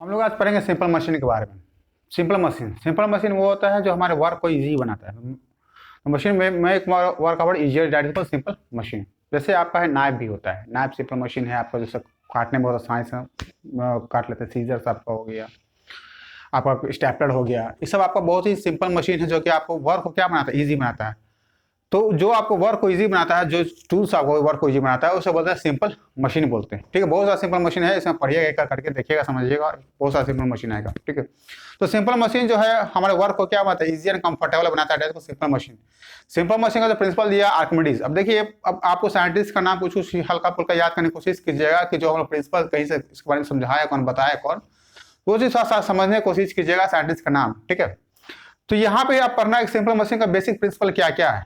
हम लोग आज पढ़ेंगे सिंपल मशीन के बारे में। सिंपल मशीन वो होता है जो हमारे वर्क को इजी बनाता है। मशीन में make work hour easier, that is simple machine. जैसे आपका है नाइफ भी होता है, नाइफ सिंपल मशीन है आपका, जैसे काटने में बहुत साइंस काट लेते हैं। सीजर्स आपका हो गया, आपका स्टेपलर हो गया, ये सब आपका बहुत ही सिंपल मशीन है जो कि आपको वर्क को क्या बनाता है, ईजी बनाता है। तो जो आपको वर्क को इजी बनाता है, जो टूल्स आपको वर्क को इजी बनाता है, उसे बोलते हैं सिंपल मशीन बोलते हैं। ठीक है, बहुत सारा सिंपल मशीन है, इसमें पढ़िएगा, एक करके देखिएगा, समझिएगा, बहुत सारा सिंपल मशीन आएगा। ठीक है, तो सिंपल मशीन जो है हमारे वर्क को क्या बनाता है, इजी एंड कंफर्टेबल बनाता है। तो सिंपल मशीन का जो प्रिंसिपल दिया आर्किमिडीज। अब देखिए, अब आपको साइंटिस्ट का नाम कुछ हल्का फुल्का याद करने की कोशिश कीजिएगा कि जो हम प्रिंसिपल कहीं से इसके बारे में समझाया कौन, बताया कौन, वो चीज साथ साथ समझने की कोशिश कीजिएगा साइंटिस्ट का नाम। ठीक है, तो यहाँ पे आप पढ़ना एक सिंपल मशीन का बेसिक प्रिंसिपल क्या क्या है,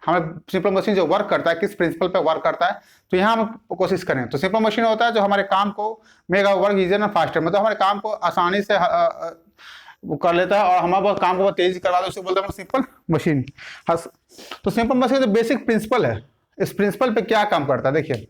हमें सिंपल मशीन जो वर्क करता है किस प्रिंसिपल पे वर्क करता है, तो यहाँ हम कोशिश करें। तो सिंपल मशीन होता है जो हमारे काम को make work easier and faster, मतलब हमारे काम को आसानी से वो कर लेता है और हमारे काम को तेजी करवा दे, उसे बोलते हैं सिंपल मशीन। तो सिंपल मशीन जो बेसिक प्रिंसिपल है, इस प्रिंसिपल पे क्या काम करता है देखिए।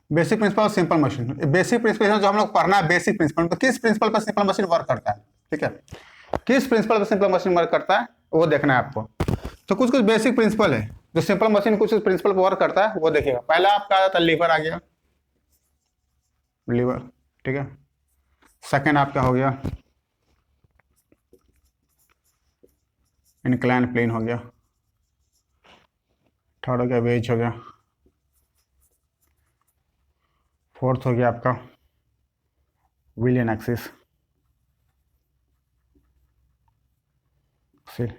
Basic principle simple machine, basic principle जो हम लोग पढ़ना है, बेसिक प्रिंसिपल तो किस प्रिंसिपल पर सिंपल मशीन वर्क करता है। ठीक है, किस प्रिंसिपल पर सिंपल मशीन वर्क करता है वो देखना है आपको। तो कुछ कुछ बेसिक प्रिंसिपल है जो सिंपल मशीन कुछ प्रिंसिपल पर वर्क करता है, वो देखिएगा। पहला आपका आता है लीवर, आ गया लीवर। ठीक है, सेकंड आपका हो गया इनक्लाइन प्लेन हो गया, थर्ड हो गया वेज हो गया, फोर्थ हो गया आपका व्हील एंड एक्सिस, फिर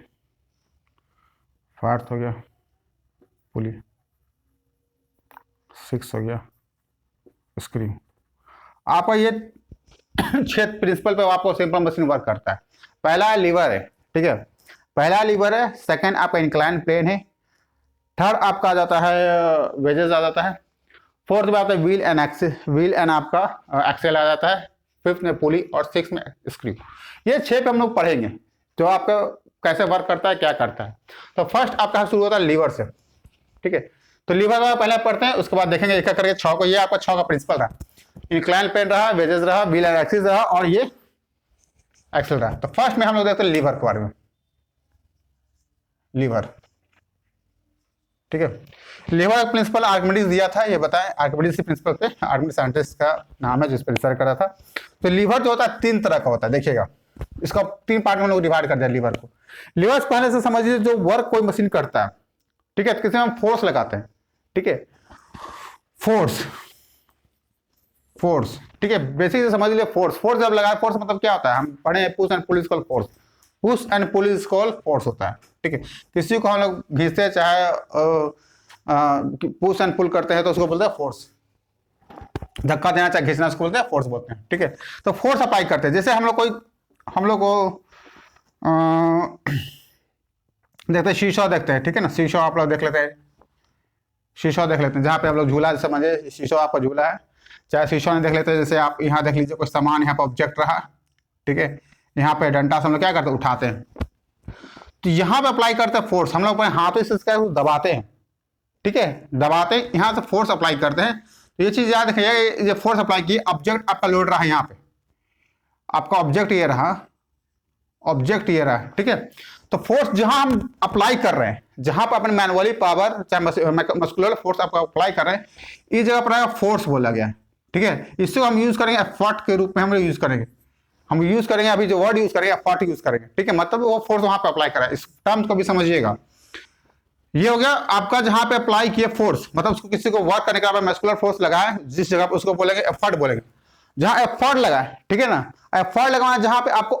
फोर्थ हो गया पुली, सिक्स हो गया स्क्रू। आपका ये 6 प्रिंसिपल पे आपको सिंपल मशीन वर्क करता है। पहला लीवर है, ठीक है, पहला लीवर है। सेकंड आपका इंक्लाइन प्लेन है। थर्ड आपका आ जाता है वेजेस आ जाता है। फोर्थ में आता है wheel and axis, wheel and आपका एक्सेल आ जाता है। फिफ्थ में पुली और सिक्स में स्क्रू। ये 6 पे हम लोग पढ़ेंगे जो आपका कैसे वर्क करता है, क्या करता है। तो फर्स्ट आपका शुरू होता है लीवर से। ठीक है, तो लीवर का पहले पढ़ते हैं, उसके बाद देखेंगे एक एक करके 6 को। ये आपका 6 का प्रिंसिपल रहा, इंक्लाइन प्लेन रहा, वेजेस रहा, व्हील एंड एक्सिस रहा और ये एक्सेल रहा। तो फर्स्ट में हम लोग देखते हैं लीवर के बारे में। लीवर, ठीक है, लीवर का प्रिंसिपल आर्किमिडीज दिया था, ये बताएं आर्किमिडीज के प्रिंसिपल पे, आर्किमिडीज साइंटिस्ट का नाम है जिस पर रिसर्च करा था। तो लीवर जो होता है 3 तरह का होता है, देखिएगा, इसका 3 पार्ट में लोग डिवाइड कर दिया लीवर को। लीवर पहले से समझिए जो वर्क कोई मशीन करता है, ठीक है, तो किसी में हम फोर्स लगाते हैं। ठीक है, फोर्स, ठीक है, बेसिक से समझ लीजिए। फोर्स जब लगाए, फोर्स मतलब क्या होता है, हम पढ़े push and pull is called force. Push and pull is called force होता है। ठीक है, किसी को हम लोग घिसते हैं, चाहे पुश एंड पुल करते हैं, तो उसको बोलते हैं फोर्स। धक्का देना चाहे घिसना, उसको बोलते हैं फोर्स बोलते हैं। ठीक है, तो फोर्स अप्लाई करते हैं। जैसे हम लोग को देखते हैं, शीशा देखते हैं, ठीक है ना, शीशा आप लोग देख लेते हैं, शीशा देख लेते हैं जहाँ पे आप लोग झूला समझे, शीशा आपका झूला है। चाहे शीशा नहीं देख लेते हैं, जैसे आप यहाँ देख लीजिए, कुछ सामान यहाँ पे ऑब्जेक्ट रहा, ठीक है, यहाँ पे डंडा से हम लोग क्या करते हैं, उठाते हैं, तो यहाँ पे अप्लाई करते हैं फोर्स। हम लोग अपने हाथों से इसका दबाते हैं, ठीक है, दबाते हैं, यहाँ से फोर्स अप्लाई करते हैं। तो ये चीज याद रखिएगा, ये फोर्स अप्लाई की, ऑब्जेक्ट आपका लोड रहा, यहाँ पे आपका ऑब्जेक्ट ये रहा, ठीक है। तो फोर्स जहां हम अप्लाई कर रहे हैं, जहां पर अपने मैनुअली पावर चाहे मस्कुलर फोर्स आपका अप्लाई कर रहे हैं, इस जगह पर फोर्स बोला गया है। ठीक है, इसको हम यूज करेंगे एफर्ट के रूप में, हम यूज करेंगे, अभी जो वर्ड यूज करेंगे एफर्ट यूज करेंगे। ठीक है, मतलब वो फोर्स वहां पे अप्लाई करा है, इस टर्म्स को भी समझिएगा। ये हो गया आपका जहां पे अप्लाई किया फोर्स, मतलब उसको किसी को वर्क करने का मस्कुलर फोर्स लगाए, जिस जगह पर उसको बोलेंगे एफर्ट बोलेंगे। जहां एफर्ट लगाए, ठीक है ना, एफर्ट लगाना जहां पे आपको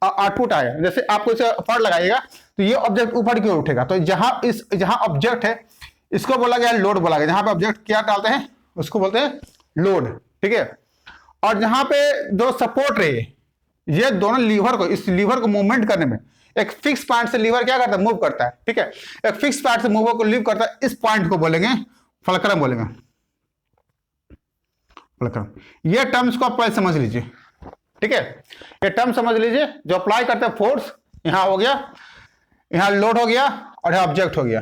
आउटपुट आए, जैसे आपको इसे एफर्ट लगाइएगा तो ये ऑब्जेक्ट ऊपर की ओर उठेगा। तो जहां ऑब्जेक्ट है, इसको बोला गया लोड बोला गया। जहां पे ऑब्जेक्ट क्या डालते हैं उसको बोलते हैं लोड। ठीक है, और जहां पे जो सपोर्ट रही है, ये दोनों लीवर को, इस लीवर को मूवमेंट करने में, एक फिक्स पॉइंट से लीवर क्या करता है, मूव करता है। ठीक है, एक फिक्स पॉइंट से मूव को लीव करता है, इस पॉइंट को बोलेंगे फलक्रम बोलेंगे, फलक्रम। ये टर्म्स को आप पहले समझ लीजिए। ठीक है, ये टर्म समझ लीजिए, जो अप्लाई करते हैं फोर्स, यहां हो गया यहाँ लोड हो गया और यहाँ ऑब्जेक्ट हो गया,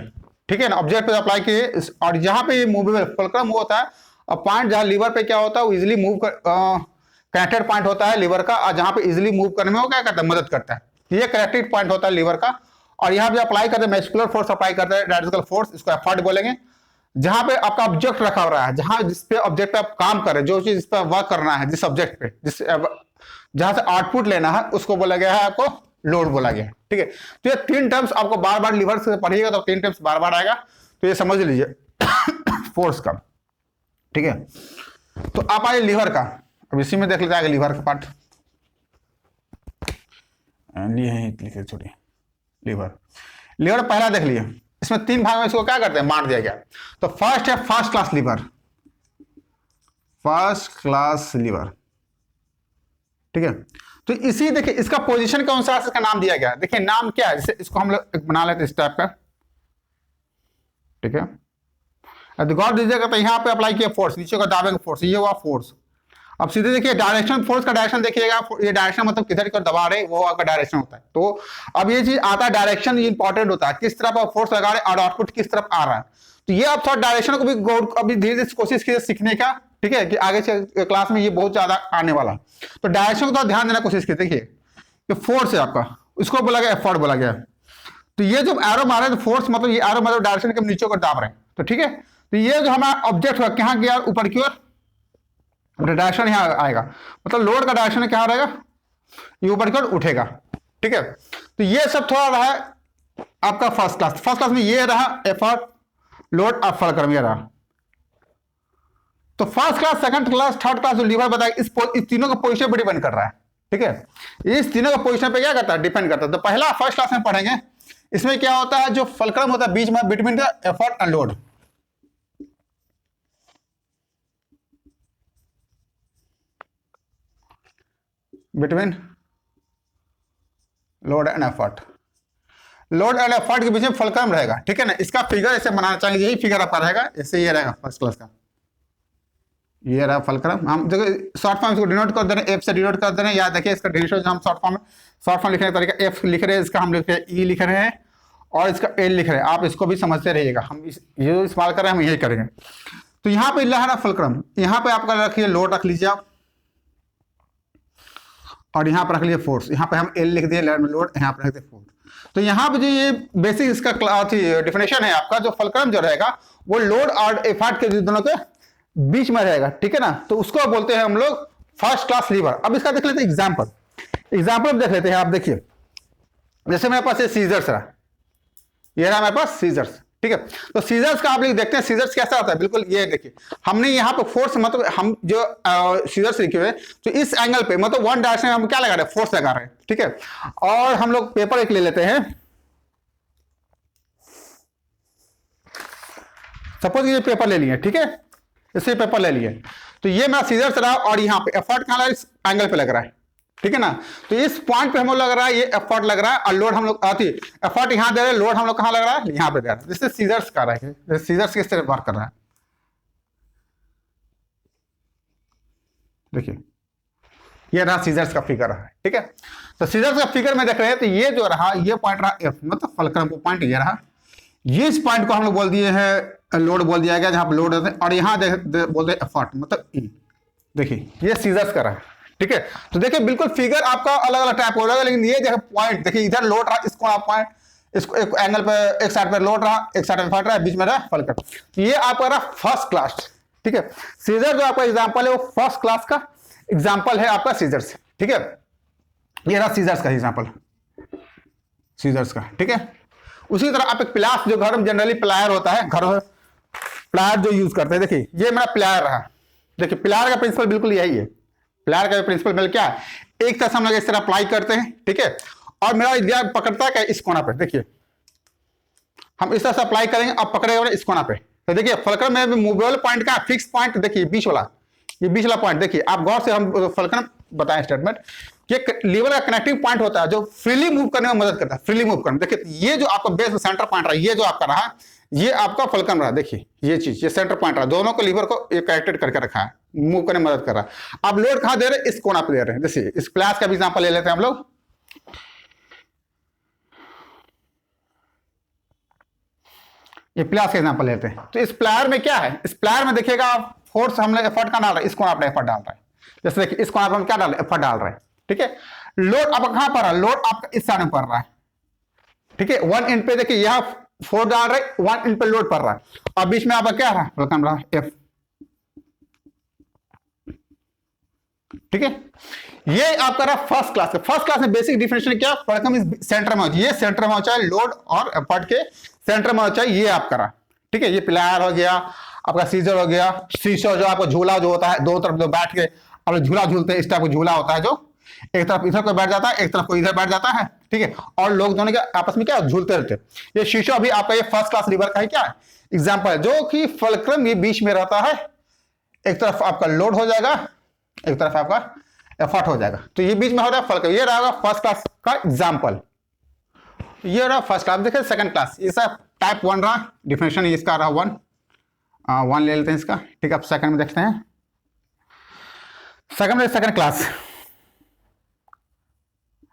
ठीक है ना। ऑब्जेक्ट पे अप्लाई किए और यहाँ पे मूवेबल फुलक्रम वो होता है, और पॉइंट जहाँ लीवर पे क्या होता है वो इजिली मूव कर कनेक्टेड पॉइंट होता है लीवर का, और जहाँ पे इजिली मूव करने में वो क्या करता है, मदद करता है। ये कनेक्टेड पॉइंट होता है लीवर का। और यहाँ पे अप्लाई करते हैं मस्कुलर फोर्स अप्लाई करते हैं, डायरेक्शनल फोर्स, इसको एफर्ट बोलेंगे। जहां पे आपका ऑब्जेक्ट रखा हो रहा है, जहां जिस पे ऑब्जेक्ट पे आप काम कर रहे हैं, जो चीज इस पर वर्क करना है, जिस ऑब्जेक्ट पे जहां से आउटपुट लेना है, उसको बोला गया है आपको लोड बोला गया है, ठीक है। तो ये 3 टर्म्स आपको बार बार लीवर से पढ़िएगा तो 3 टर्म्स बार बार आएगा, तो ये समझ लीजिए फोर्स का, ठीक है। तो आप आइए लीवर का, अब इसी में देख लीजिए आगे लीवर का पार्ट लिखे छोड़िए। लीवर पहला देख लिए, इसमें 3 भाग में इसको क्या करते हैं, बांट दिया गया। तो फर्स्ट है first class lever, first class lever, ठीक है। तो इसी देखिए इसका पोजीशन के अनुसार इसका नाम दिया गया। देखिए नाम क्या है, जैसे इसको हम लोग बना लेते हैं इस टाइप का, ठीक है। अब गौर दीजिएगा तो यहाँ पे अप्लाई किया फोर्स, नीचे का दाबेंगे फोर्स, ये हुआ फोर्स। अब सीधे देखिए डायरेक्शन, फोर्स का डायरेक्शन देखिएगा, ये डायरेक्शन मतलब किधर को दबा रहे वो आपका डायरेक्शन होता है। तो अब ये चीज आता है, डायरेक्शन इंपॉर्टेंट होता है, किस तरफ आप फोर्स लगा रहे हैं और आउटपुट किस तरफ आ रहा है। तो ये आप थोड़ा डायरेक्शन को भी अभी धीरे धीरे कोशिश कीजिए सीखने का, ठीक है, कि आगे से क्लास में ये बहुत ज्यादा आने वाला। तो डायरेक्शन को थोड़ा ध्यान देना कोशिश कीजिए। देखिए ये फोर्स है आपका, इसको बोला गया एफर्ट बोला गया। तो ये जो एरो मारे तो फोर्स मतलब ये एरो मतलब डायरेक्शन के नीचे को दाब रहे हैं, तो ठीक है। तो ये जो हमारा ऑब्जेक्ट हुआ कहाँ गया, ऊपर की ओर, डायरेक्शन यहाँ आएगा, मतलब लोड का डायरेक्शन क्या रहेगा, ये ऊपर की ओर उठेगा, ठीक है। तो ये सब थोड़ा रहा आपका फर्स्ट क्लास। फर्स्ट क्लास में ये रहा एफर्ट, लोड और फुलक्रम ये रहा। तो first class, second class, third class जो लीवर बताया, इस तीनों का पोजीशन पे डिपेंड कर रहा है, ठीक है। इस तीनों का पोजीशन पे क्या करता है, डिपेंड करता है। तो पहला फर्स्ट क्लास में पढ़ेंगे, इसमें क्या होता है, जो फुलक्रम होता है बीच में, between the effort and load, between load and effort, load and effort के बीच में फुलक्रम रहेगा, ठीक है ना। इसका फिगर ऐसे बनाना चाहिए, यही फिगर आपका रहेगा, ऐसे ये रहेगा फर्स्ट क्लास का, ये रहा फुलक्रम। हम देखो शॉर्ट फॉर्म इसको डिनोट कर दे रहे हैं, एफ से डिनोट कर दे रहे हैं, या देखिए इसका डिनोटेशन हम शॉर्ट फॉर्म लिखने का तरीका, एफ लिख रहे हैं, इसका हम लिख रहे हैं ई लिख रहे हैं, और इसका एल लिख रहे हैं। आप इसको भी समझते रहिएगा, हम ये इस्तेमाल कर रहे हैं हम यही करेंगे। तो यहाँ पे लहरा फुलक्रम, यहाँ पे आपका रखिए लोड रख लीजिए आप, और यहाँ पर रख लिए फोर्स, यहाँ पे हम एल लिख दिए लोड, यहाँ पर रख दिए फोर्स। तो यहाँ पे जो ये बेसिक इसका डिफिनेशन है आपका, जो फुलक्रम जो रहेगा वो लोड और एफर्ट के दोनों के बीच में रहेगा, ठीक है ना। तो उसको बोलते हैं हम लोग फर्स्ट क्लास लीवर। अब इसका देख लेते हैं एग्जाम्पल देख लेते हैं। आप देखिए जैसे मेरे पास ये सीजर्स रहा, ये रहा मेरे पास सीजर्स, ठीक है। तो सीजर्स का आप लोग देखते हैं, सीजर्स कैसा होता है, बिल्कुल ये देखिए हमने यहाँ पे फोर्स मतलब हम जो सीजर्स लिखे हुए, तो इस एंगल पे मतलब वन डायरेक्शन में हम क्या लगा रहे हैं, फोर्स लगा रहे हैं, ठीक है। और हम लोग पेपर एक ले लेते हैं, सपोज ये पेपर ले लिए, ठीक है, इसे पेपर ले लिए। तो ये मेरा सीजर्स रहा, और यहाँ पे एफर्ट कहाँ लगा, इस एंगल पे लग रहा है, ठीक है ना। तो इस पॉइंट पे हम लोग लग रहा है, ये एफर्ट लग रहा है, और लोड हम लोग आती एफर्ट यहाँ दे रहे हैं, लोड हम लोग कहाँ लग रहा है, यहाँ पे दे रहा है। जिससे सीजर्स का रहा है, सीजर्स किस तरह वर्क कर रहा है, देखिए ये रहा सीजर्स का फिगर रहा है, ठीक है। तो सीजर्स का फिगर में देख रहे हैं, तो ये जो रहा, ये पॉइंट रहा एफ, मतलब फुलक्रम को पॉइंट ये रहा, ये इस पॉइंट को हम लोग बोल दिए हैं लोड बोल दिया गया, जहां पर लोड होते हैं, और यहाँ बोलते हैं एफर्ट मतलब ई। देखिए ये सीजर्स का रहा, ठीक है। तो देखिए बिल्कुल फिगर आपका अलग अलग टाइप हो रहा है, लेकिन ये देखिए पॉइंट देखिए, इधर लोड रहा, इसको आप पॉइंट, इसको एक एंगल पे एक साइड पे लोड रहा, एक साइड पे फट रहा है, बीच में रहा फुलक्रम। ये आपका रहा फर्स्ट क्लास, ठीक है। सीजर जो आपका एग्जांपल है वो फर्स्ट क्लास का एग्जांपल है आपका सीजर्स, ठीक है। ये रहा सीजर्स का एग्जांपल, सीजर्स का, ठीक है। उसी तरह आप एक प्लास, जो घर में जनरली प्लायर होता है, घर में प्लायर जो यूज करते हैं, देखिए ये मेरा प्लायर रहा। देखिए प्लायर का प्रिंसिपल बिल्कुल यही है, प्लायर का प्रिंसिपल बिल्कुल क्या है, एक तरह से हम लोग इस तरह अप्लाई करते हैं, ठीक है। और मेरा इंडिया पकड़ता है क्या, इस कोना पे, देखिए हम इस तरह से अप्लाई करेंगे, अब पकड़ेगा इस कोना पे। तो देखिए फुलक्रम में मूवेबल पॉइंट का फिक्स पॉइंट, देखिए बीच वाला, ये बीच वाला पॉइंट देखिए, आप गौर से हम फुलक्रम बताएं स्टेटमेंट कि लीवर का कनेक्टिंग पॉइंट होता है जो फ्रीली मूव करने में मदद करता है, फ्रीली मूव करने। देखिए ये जो आपका बेस सेंटर पॉइंट रहा, ये जो आपका रहा, ये आपका फुलक्रम रहा, देखिए ये चीज, ये सेंटर पॉइंट रहा, दोनों को लीवर को कनेक्टेड करके रखा है, मूव करने में मदद कर रहा है। आप लोड कहां दे रहे हैं, इस कोना पे दे रहे हैं। जैसे इस प्लास का भी एग्जांपल ले लेते हैं हम लोग, ये प्लास का एग्जांपल लेते हैं। तो इस प्लायर में क्या है, इस प्लायर में देखिएगा आप फोर्स हमने एफर्ट का डाल रहा है, इस कोण आप एफर्ट डाल रहा है। जैसे देखिए इस कोण पर हम क्या डाल रहे हैं, एफर्ट डाल रहे हैं, ठीक है। लोड आपका कहां पर है, लोड आपका इस साइड में पड़ रहा है, ठीक है। वन एंड पे देखिए यहां फोर्स डाल रहे हैं, वन एंड पे लोड पड़ रहा है, और बीच में आपका क्या रहा, रकम रहा एफ, ठीक है। ये आपका रहा फर्स्ट क्लास का। फर्स्ट क्लास में बेसिक डिफिनेशन क्या, फलक्रम इस सेंटर में हो, ये सेंटर में हो चाहे लोड और एफर्ट के सेंटर में हो चाहे, ये आपका रहा, ठीक है। ये प्लायर हो गया, आपका सीजर हो गया, शीशो जो आपका झूला जो होता है, दो तरफ जो बैठ के आप झूला झूलते हैं, इस टाइप का झूला होता है, जो एक तरफ इधर कोई बैठ जाता है, एक तरफ कोई इधर बैठ जाता है, ठीक है। और लोग दोनों के आपस में क्या झूलते रहते हैं। ये शीशो भी आपका ये फर्स्ट क्लास लीवर का ही क्या एग्जाम्पल है, जो कि फलक्रम ये बीच में रहता है, एक तरफ आपका लोड हो जाएगा, एक तरफ आपका एफर्ट हो जाएगा, तो ये बीच में हो रहा है फलक्रम। ये रहेगा फर्स्ट क्लास का एग्जाम्पल। ये रहा फर्स्ट क्लास। देखिए सेकंड क्लास, ये सब टाइप 1 रहा, डिफिनेशन इसका रहा 1 ले लेते हैं इसका, ठीक है। अब सेकंड में देखते हैं, second class,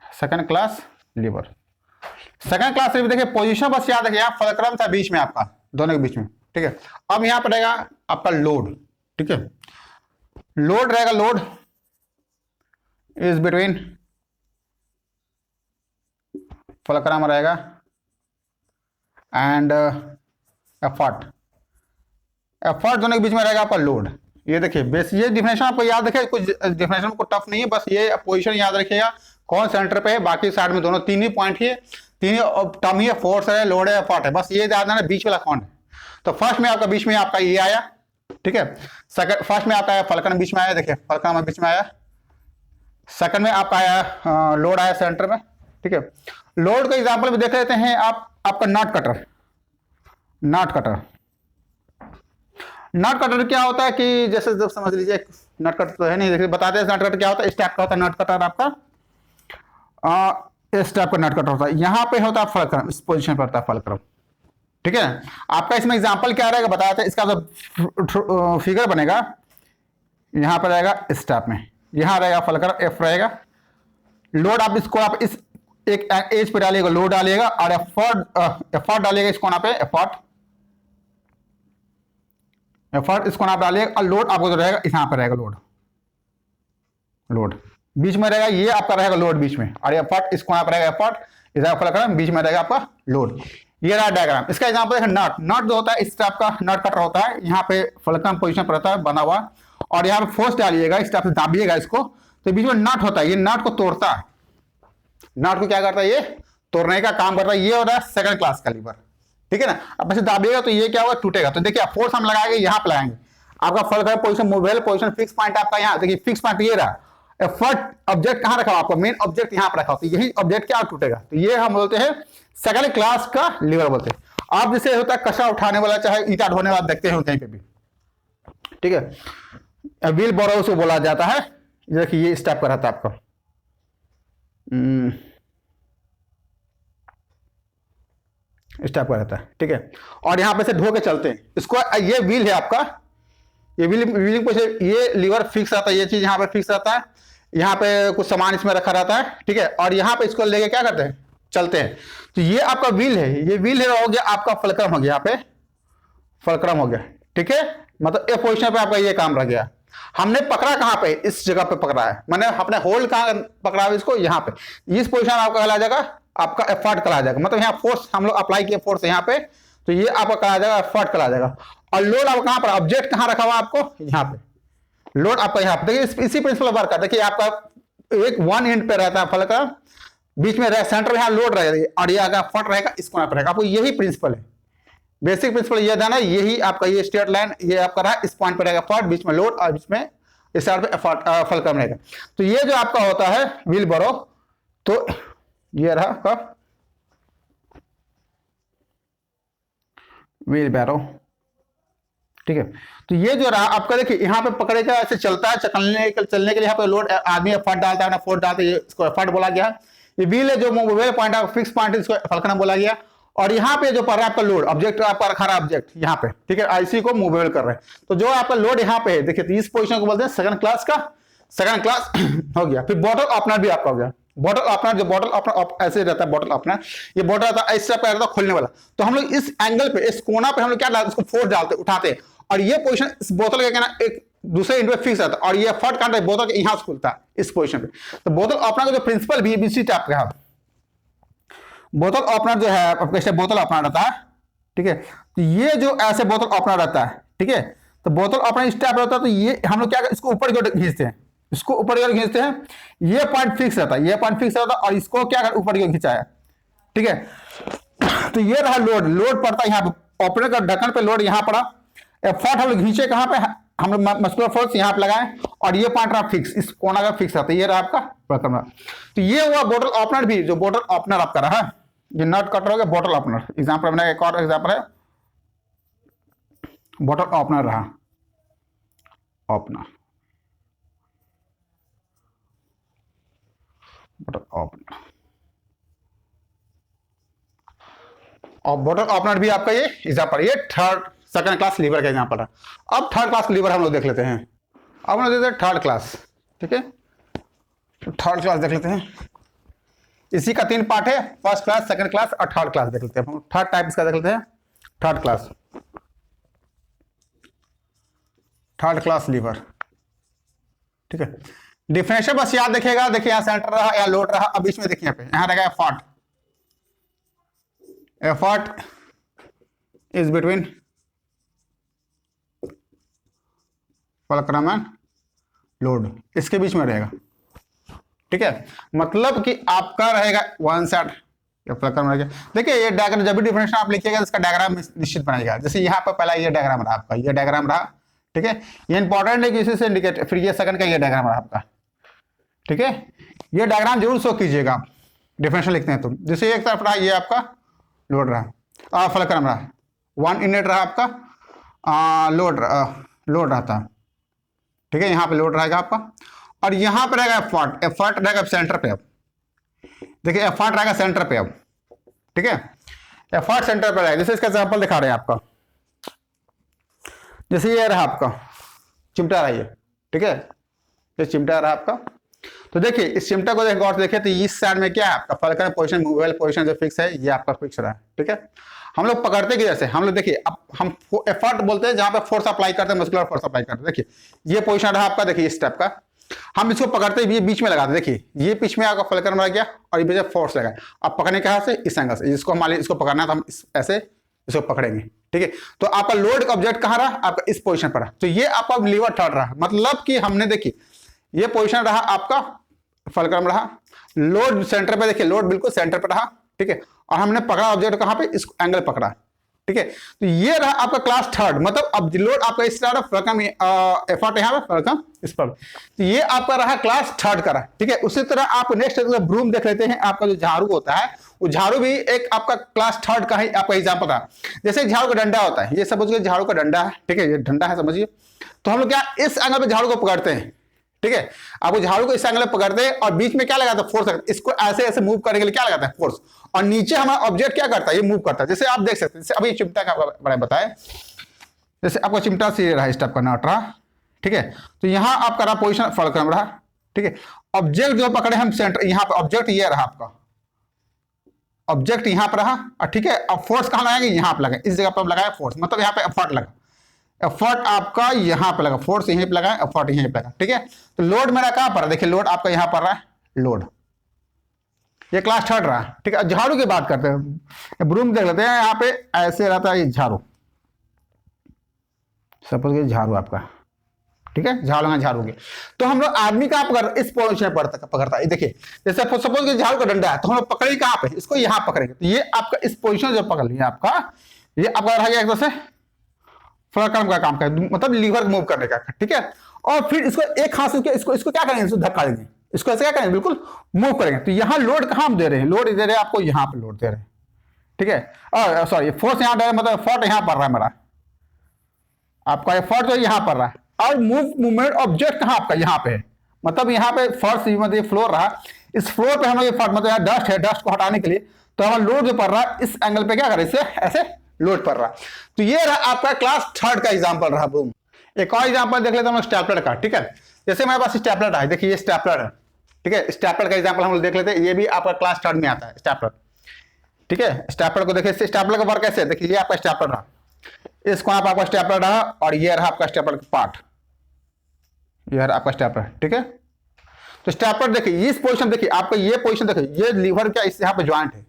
second class lever. Second class lever देखिए पोजीशन बस याद रखिए, यहाँ फलक्रम था बीच में आपका, दोनों के बीच में, ठीक है। अब यहाँ पर रहेगा आपका लोड, ठीक है। लोड रहेगा, लोड इज बिटवीन फलक्रम रहेगा एंड एफर्ट, एफर्ट दोनों के बीच में रहेगा आपका लोड। ये देखिए बेस, ये डिफिनेशन आपको याद रखिए, कुछ डिफिनेशन को टफ नहीं है, बस ये पोजीशन याद रखिएगा, कौन सेंटर पे है, बाकी साइड में दोनों तीन ही पॉइंट है, तीन ही टर्म ही है, फोर्स है, लोड है, एफर्ट है, बस ये याद रखना बीच वाला कौन है। तो फर्स्ट में आपका बीच में आपका ये आया, ठीक है। सेकंड फर्स्ट में आपका फलक्रम बीच में आया, देखिए फलक्रम बीच में आया। सेकंड में आपका आया लोड आया सेंटर में, ठीक है। लोड का एग्जांपल भी देख लेते हैं आप, आपका नट कटर। नट कटर, नट कटर क्या होता है कि जैसे जब समझ लीजिए, नट कटर तो है नहीं, देखिए बताते हैं नट कटर क्या होता है। इस टाइप का होता है नट कटर आपका, इस टाइप का नट कटर होता है, यहाँ पे होता है फलक्रम, इस पोजीशन पर होता है फलक्रम, ठीक है। आपका इसमें एग्जांपल क्या रहेगा बताते हैं, इसका जो फिगर बनेगा यहाँ पर रहेगा इस टाइप में, यहाँ रहेगा फलक्रम एफ रहेगा, लोड आप इसको आप इस एक एज पे डालिएगा, लोड डालिएगा, और एफर्ट डालिएगा इस कोना पे, एफर्ट इस कोना पे डालिएगा, और लोड आपको जो रहेगा यहाँ पर रहेगा लोड, लोड बीच में रहेगा, ये आपका रहेगा लोड बीच में, और एफर्ट इस कोना पर रहेगा, एफर्ट इधर फलक्रम बीच में रहेगा आपका लोड। ये रहा डायग्राम। इसका एग्जांपल देखिए नट, नट जो होता है इस टाइप का नट कटर होता है, यहाँ पे फलक्रम पोजीशन पर रहता है बना हुआ, और यहाँ पे फोर्स डालिएगा, इस टाइप से दाबिएगा इसको, तो बीच में नट होता है, ये नट को तोड़ता है, नट को क्या करता है, ये तोड़ने का काम करता है। ये हो रहा है सेकंड क्लास का लीवर, ठीक है ना। अब ऐसे दाबिएगा तो ये क्या होगा, टूटेगा। तो देखिए फोर्स हम लगाएंगे, यहाँ पे लगाएंगे, आपका fulcrum position, movable position, fix point आपका यहाँ, देखिए फिक्स पॉइंट ये रहा। एफर्ट ऑब्जेक्ट कहाँ रखा हुआ, आपका मेन ऑब्जेक्ट यहाँ पर रखा होता है, यही ऑब्जेक्ट क्या टूटेगा, तो ये हम बोलते हैं सेकंड क्लास का लीवर बोलते हैं। आप जैसे होता है कचरा उठाने वाला, चाहे ईंटा ढोने वाला देखते हैं कहीं पे भी, ठीक है, व्हील बोरो से बोला जाता है। देखिए ये इस टाइप का रहता है आपका, इस टाइप का रहता है, ठीक है। और यहाँ पे से ढो के चलते हैं इसको, ये व्हील है आपका, ये व्हीलिंग पोजीशन, ये लीवर फिक्स रहता है, ये चीज यहाँ पे फिक्स रहता है, यहाँ पे कुछ सामान इसमें रखा रहता है, ठीक है। और यहाँ पे इसको लेके क्या करते हैं, चलते हैं। तो ये आपका व्हील है, ये व्हील हो गया आपका फलक्रम हो गया, यहाँ पे फलक्रम हो गया, ठीक है। मतलब ए पोजीशन पे आपका ये काम रह गया। हमने पकड़ा कहाँ पे, इस जगह पे पकड़ा है, मैंने अपने होल्ड कहाँ पकड़ा है इसको, यहाँ पे, इस पोजीशन आपका कहला जाएगा आपका एफर्ट कहा जाएगा, मतलब यहाँ फोर्स हम लोग अप्लाई किए फोर्स यहाँ पे, तो ये आपका कहा जाएगा एफर्ट कहा जाएगा। और लोड आपका कहाँ पर, ऑब्जेक्ट कहाँ रखा हुआ आपको, यहाँ पे, लोड आपका यहाँ पे, देखिए इसी प्रिंसिपल वर्क है। देखिए आपका एक वन एंड पे रहता है फलक्रम, बीच में रहे सेंटर में यहाँ लोड रहेगा, और ये अगर फट रहेगा इस कोना पर रहेगा, आपको यही प्रिंसिपल है, बेसिक प्रिंसिपल ये ध्यान है, यही आपका ये स्ट्रेट लाइन ये आपका रहा, इस पॉइंट पर रहेगा फट, बीच में लोड, और बीच में इस साइड पे फलक्रम रहेगा। तो ये जो आपका होता है व्हील बोरो, तो ये रहा आपका व्हील बैरो, ठीक है। तो ये जो रहा आपका, देखिए यहाँ पे पकड़ेगा, ऐसे चलता है, चलने के लिए यहाँ पे लोड आदमी एफर्ट डालता है ना, फोर्स डालता है, इसको एफर्ट बोला गया। ये व्हील है जो मूवेबल पॉइंट है, फिक्स पॉइंट इसको फलक्रम बोला गया। और यहाँ पे जो पड़ रहा है आपका लोड, ऑब्जेक्ट आपका रखा रहा ऑब्जेक्ट यहाँ पे, ठीक है, आईसी को मूवेबल कर रहे हैं, तो जो आपका लोड यहाँ पे है, देखिए इस पोजीशन को बोलते हैं सेकंड क्लास का, सेकंड क्लास हो गया। फिर बॉटल ओपनर भी आपका हो गया, बॉटल ओपनर, जो बॉटल ओपनर ऐसे रहता है, बॉटल ओपनर, ये बॉटल रहता है इस टाइप का रहता है खोलने वाला। तो हम लोग इस एंगल पे, इस कोना पे हम लोग क्या डालते, इसको फोर्स डालते, उठाते, और ये पोजीशन इस बोतल का क्या ना एक दूसरे इंड पे फिक्स रहता है, और ये फट काट बोतल के यहां से खुलता है इस पोजीशन पे। तो बोतल ओपनर का जो प्रिंसिपल भी इसी टाइप का है। बोतल ओपनर जो है आपका बोतल ओपनर रहता है, ठीक है। तो ये जो ऐसे बोतल ओपनर रहता है, ठीक है, तो बोतल ओपनर इस टाइप रहता है। तो ये हम लोग क्या, इसको ऊपर की ओर खींचते हैं, इसको ऊपर की ओर खींचते हैं, ये पॉइंट फिक्स रहता है, ये पॉइंट फिक्स रहता है, और इसको क्या कर ऊपर की ओर खिंचाया, ठीक है। तो ये रहा लोड, लोड पड़ता है यहाँ पे, ओपनर का ढक्कन पे लोड यहाँ पड़ा, एफर्ट हम लोग खींचे कहाँ पे, हम लोग मस्कुलर फोर्स यहाँ पे लगाए, और ये पॉइंट रहा फिक्स, इस कोना का फिक्स रहता है, ये रहा आपका बटन। तो ये हुआ बोतल ओपनर भी, जो बोतल ओपनर आपका रहा, जो नट कटर हो गया बोतल ओपनर। एग्जाम्पल अपना एक और एग्जाम्पल है, बोतल ओपनर रहा, ओपनर, बोतल ओपनर, और बोतल ओपनर भी आपका ये एग्जाम्पल, ये थर्ड सेकंड क्लास लीवर का एग्जाम्पल है। अब थर्ड क्लास लीवर हम लोग देख लेते हैं। अब हम लोग देखते हैं थर्ड क्लास, ठीक है, थर्ड क्लास देख लेते हैं। इसी का 3 पार्ट है, फर्स्ट क्लास, सेकंड क्लास और थर्ड क्लास देख लेते हैं। थर्ड टाइप इसका देख लेते हैं, third class, third class lever, ठीक है। डिफरेंशियल बस याद देखिएगा, देखिए यहाँ सेंटर रहा या लोड रहा, अब इसमें देखिए यहाँ रहेगा effort, effort is between fulcrum and load, इसके बीच में रहेगा, ठीक है। मतलब कि आपका रहेगा वन साइड फुलक्रम रहेगा। देखिए ये डायग्राम जब भी डिफरेंशियल आप लिखिएगा इसका डायग्राम निश्चित बनाएगा। जैसे यहाँ पर पहला ये डायग्राम रहा आपका, ये डायग्राम रहा, ठीक है। ये इंपॉर्टेंट है कि इसी से इंडिकेट, फिर ये सेकंड का ये डायग्राम रहा आपका, ठीक है। ये डायग्राम जरूर शो कीजिएगा आप डिफरेंशियल लिखते हैं तो। जैसे एक तरफ रहा ये आपका लोड रहा, फुलक्रम रहा, वन इनलेट रहा आपका, लोड रहता, ठीक है। यहाँ पे लोड रहेगा आपका, और यहाँ पे रहेगा एफर्ट, एफर्ट रहेगा सेंटर पे। अब देखिए एफर्ट रहेगा सेंटर पे, अब ठीक है, एफर्ट सेंटर पे रहेगा। जैसे इसका एग्जांपल दिखा रहे हैं आपका, जैसे ये रहा आपका चिमटा रहा ये, ठीक है, ये चिमटा रहा आपका। तो देखिए इस चिमटा को गौर से देखिए, तो इस साइड में क्या है आपका फुलक्रम पोजीशन, मूवेबल पोजीशन जो फिक्स है, ये आपका फिक्स रहा है, ठीक है। हम लोग पकड़ते कि जैसे हम लोग देखिए, अब हम एफर्ट बोलते हैं जहां पे फोर्स अप्लाई करते हैं, मस्कुलर फोर्स अप्लाई करते हैं। देखिए ये पोजीशन रहा आपका, देखिए इस टाइप का, हम इसको पकड़ते हुए बीच में लगाते, देखिए ये बीच में आपका फुलक्रम रह गया, और ये बीच फोर्स लगा। अब पकड़ने कहाँ से, इस एंगल से, इसको मान लीजिए इसको पकड़ना है तो हम ऐसे इसको पकड़ेंगे, ठीक है। तो आपका लोड ऑब्जेक्ट कहाँ रहा, आपका इस पोजीशन पर रहा। तो ये आपका लीवर थर्ड रहा, मतलब कि हमने देखिए ये पोजीशन रहा आपका, फुलक्रम रहा, लोड सेंटर पे, देखिए लोड बिल्कुल सेंटर पे रहा, ठीक है। और हमने पकड़ा ऑब्जेक्ट कहां पे, इस एंगल पकड़ा, ठीक है। तो ये रहा आपका क्लास थर्ड, मतलब अब लोड आपका इस तरह फुलक्रम, एफर्ट यहाँ पे, फुलक्रम इस पर, तो ये आपका रहा क्लास थर्ड का रहा, ठीक है। उसी तरह आप नेक्स्ट ब्रूम देख लेते हैं। आपका जो झाड़ू होता है, वो झाड़ू भी एक आपका क्लास थर्ड का ही आपका एग्जाम्पल था। जैसे झाड़ू का डंडा होता है, ये समझिए झाड़ू का डंडा है, ठीक है, ये डंडा है समझिए। तो हम लोग क्या इस एंगल पे झाड़ू को पकड़ते हैं, ठीक है। आपको झाड़ू को इस एंगल पे पकड़ते हैं, और बीच में क्या लगाता है, फोर्स, इसको ऐसे ऐसे मूव करने के लिए क्या लगाता है, फोर्स, और नीचे हमारा ऑब्जेक्ट क्या करता है, ये मूव करता है। जैसे आप देख सकते हैं, जैसे अभी चिमटा का बड़ा बताए, जैसे आपका चिमटा से रहा इस टाइप का नट रहा, ठीक है। तो यहाँ आपका रहा पोजिशन फुलक्रम रहा, ठीक है। ऑब्जेक्ट जो पकड़े हम सेंटर, यहाँ पे ऑब्जेक्ट ये रहा आपका, ऑब्जेक्ट यहाँ पर रहा, और ठीक है। अब फोर्स कहाँ लगाएंगे, यहाँ पे लगाए, इस जगह पर लगाया फोर्स, मतलब यहाँ पे एफर्ट लगा, एफर्ट आपका यहाँ पे लगा, फोर्स यहीं पे लगा, एफर्ट यहीं पे लगा, ठीक है। तो लोड मेरा कहाँ पर है, देखिए लोड आपका यहाँ पर रहा है, लोड ये क्लास थर्ड रहा, ठीक है। झाड़ू की बात करते हैं, ब्रूम देख लेते हैं। यहाँ पे ऐसे रहता है ये झाड़ू, सपोज ये झाड़ू आपका, ठीक है, झाड़ू के। तो हम लोग आदमी कहाँ पकड़, इस पोजीशन में पकड़ता है। देखिए जैसे सपोज कि झाड़ू का डंडा है, तो हम लोग पकड़ेंगे कहाँ पे, इसको यहाँ पकड़ेंगे। तो ये आपका इस पोजीशन जो पकड़ लिया आपका, ये आपका रह गया एक तरह से फुलक्रम का काम कर, मतलब लीवर मूव करने का, ठीक है। और फिर इसको एक हाथ से इसको क्या करेंगे, इसको धक्का देंगे, इसको ऐसे क्या करेंगे, बिल्कुल मूव करेंगे। तो यहाँ लोड कहाँ हम दे रहे हैं, लोड दे रहे हैं आपको, यहाँ पे लोड दे रहे हैं, ठीक है। और सॉरी फोर्स यहाँ दे रहे हैं, मतलब एफर्ट यहाँ पर रहा है मेरा, आपका एफर्ट जो यहाँ पर रहा है। और मूवमेंट ऑब्जेक्ट कहाँ आपका, यहाँ पे है, मतलब यहाँ पे फर्स्ट मतलब फ्लोर रहा, इस फ्लोर पे हम लोग मतलब यहाँ डस्ट है, डस्ट को हटाने के लिए तो हमारा लोड जो पड़ रहा है इस एंगल पे क्या करें, इसे ऐसे लोड पड़ रहा। तो ये रहा आपका क्लास थर्ड का एग्जांपल रहा। बूम, एक और एग्जांपल देख लेते हैं हम स्टेपलर का, ठीक है। जैसे हमारे पास स्टेपलर है, देखिए ये स्टेपलर है, ठीक है, स्टेपलर का एग्जांपल हम लोग देख लेते हैं, ये भी आपका क्लास थर्ड में आता है स्टेपलर। ठीक है, स्टेपलर को देखिए, स्टेपलर का वर्क कैसे है, देखिए ये आपका स्टेपलर रहा, इसको आपका स्टेपलर रहा और ये रहा आपका स्टेपलर का पार्ट, ये रहा आपका स्टेपलर। ठीक है, तो स्टेपलर देखिए इस पोजीशन, देखिए आपका ये पोजीशन देखिए, ये लीवर क्या इस यहाँ पे ज्वाइंट है,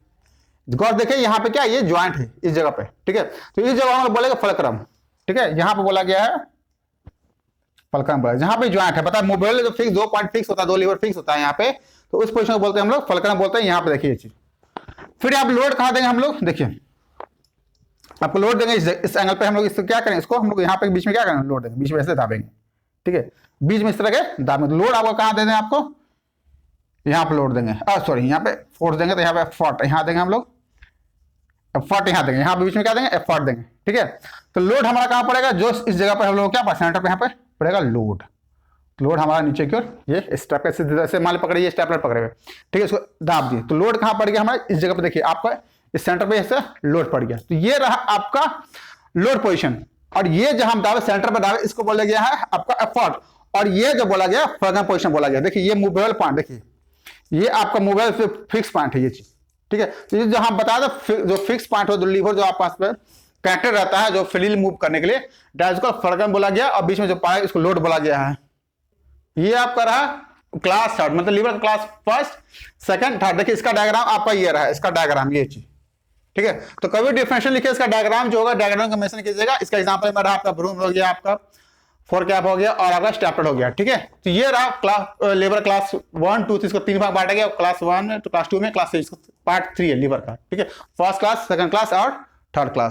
गौर देखिए यहाँ पे क्या ये ज्वाइंट है इस जगह पे। ठीक है, तो इस जगह हम लोग बोलेगा फलक्रम। ठीक है, यहाँ पे बोला गया है फलक्रम बोला, जहां पे ज्वाइंट है, पता है मूवेबल जो फिक्स, 2 पॉइंट फिक्स होता है, 2 लीवर फिक्स होता है यहाँ पे, तो उस पोजीशन को बोलते हैं हम लोग फलक्रम बोलते हैं। यहाँ पे देखिए ये चीज, फिर आप लोड कहां देंगे हम लोग, देखिए आपको लोड देंगे इस एंगल पे, हम लोग इसको क्या करें, इसको हम लोग यहाँ पे बीच में क्या करेंगे, लोड देंगे, बीच में ऐसे दाबेंगे। ठीक है, बीच में इस तरह के दाबेंगे, लोड आपको कहाँ दे दें, आपको यहाँ पे लोड देंगे, सॉरी यहाँ पे फोर्स देंगे, तो यहाँ पे एफर्ट यहाँ देंगे हम लोग, एफर्ट यहाँ देंगे, यहाँ पे बीच में क्या देंगे, एफर्ट देंगे। ठीक है, तो लोड हमारा कहाँ पड़ेगा, जो इस जगह पर हम लोग क्या सेंटर पे यहाँ पे पड़ेगा लोड, लोड हमारा नीचे की ओर, ये स्टेपलर से मान पकड़िए, स्टेपलर पकड़े हुए। ठीक है, इसको दाब दिए, तो लोड कहाँ पड़ गया हमारे इस जगह पे, देखिए आपका इस सेंटर पे ऐसे लोड पड़ गया, तो ये रहा आपका लोड पोजीशन। और ये जो हम दावे सेंटर पे दावे, इसको बोला गया है आपका एफर्ट, और ये जो बोला गया फलक्रम पोजीशन बोला गया। देखिए ये मूवेबल पॉइंट, देखिए ये आपका मूवेबल फिक्स पॉइंट है ये चीज। ठीक है, तो ये जो हम बता दें जो फिक्स पॉइंट हो, जो लीवर जो आपके पास पे कनेक्टेड रहता है, जो फ्रीली मूव करने के लिए, दैट इसको फलक्रम बोला गया, और बीच में जो पाया इसको लोड बोला गया है। ये आपका रहा क्लास थर्ड, मतलब lever class first, second, third. देखिए इसका डायग्राम आपका ये रहा, इसका डायग्राम ये चीज। ठीक है, तो कभी डिफरेंशियल लिखे, इसका डायग्राम जो होगा, डायग्राम का मेंशन कीजिएगा। इसका एग्जांपल में रहा आपका ब्रूम हो गया, आपका फोर कैप हो गया, और आपका स्टेपलर हो गया। ठीक है, तो ये रहा क्लास लीवर क्लास 1 2 3 इसको 3 भाग बांटा गया, क्लास 1 तो क्लास 2 में, क्लास 3 पार्ट 3 है लीवर का। ठीक है, फर्स्ट क्लास, सेकंड क्लास और थर्ड क्लास।